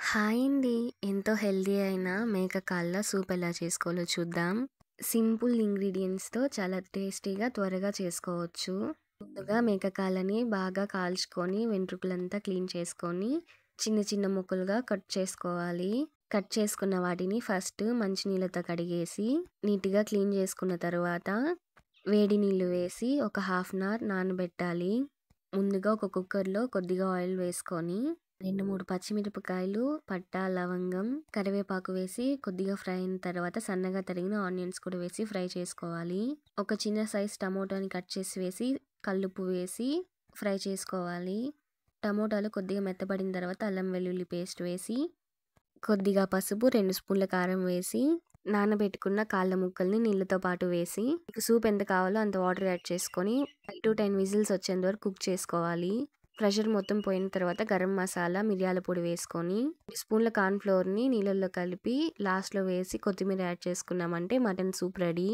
Hi అండి. ఎంతో healthy అయిన మేక కాళ్ళ సూప్ ఎలా చేసుకోవాలో చూద్దాం. సింపుల్ ఇంగ్రీడియెంట్స్‌తో చాలా టేస్టీగా, త్వరగా చేసుకోవచ్చు. ముందుగా మేక కాళ్ళని బాగా కాల్చుకొని, వెంట్రుకలంతా క్లీన్ చేసుకొని, చిన్న చిన్న ముక్కలుగా కట్ చేసుకోవాలి. కట్ చేసుకున్న వాటిని ఫస్ట్ మంచినీళ్ళతో కడిగేసి, నీట్‌గా క్లీన్ చేసుకున్న తర్వాత, వేడి నీళ్ళు వేసి ఒక హాఫ్ అన్ అవర్ నానబెట్టాలి. ముందుగా ఒక కుక్కర్‌లో కొద్దిగా ఆయిల్ వేసుకొని 2, 3 పచ్చిమిరపకాయలు, పట్టా, లవంగం, కరివేపాకు వేసి కొద్దిగా ఫ్రై అయిన తర్వాత సన్నగా తరిగిన ఆనియన్స్ కూడా వేసి ఫ్రై చేసుకోవాలి. ఒక చిన్న సైజ్ టమోటాని కట్ చేసి వేసి, కల్లుప్పు వేసి ఫ్రై చేసుకోవాలి. టమోటాలు కొద్దిగా మెత్తబడిన తర్వాత అల్లం వెల్లుల్లి పేస్ట్ వేసి, కొద్దిగా పసుపు, 2 స్పూన్ల కారం వేసి, నానబెట్టుకున్న కాళ్ళ ముక్కల్ని నీళ్ళతో పాటు వేసి, మీకు సూప్ ఎంత కావాలో అంత వాటర్ యాడ్ చేసుకొని 5-10 విజిల్స్ వచ్చేంత వరకు కుక్ చేసుకోవాలి. ప్రెషర్ మొత్తం పోయిన తర్వాత గరం మసాలా, మిరియాల పొడి వేసుకొని 2 స్పూన్ల కార్న్ ఫ్లోర్‌ని నీళ్ళల్లో కలిపి లాస్ట్‌లో వేసి కొత్తిమీర యాడ్ చేసుకున్నామంటే మటన్ సూప్ రెడీ.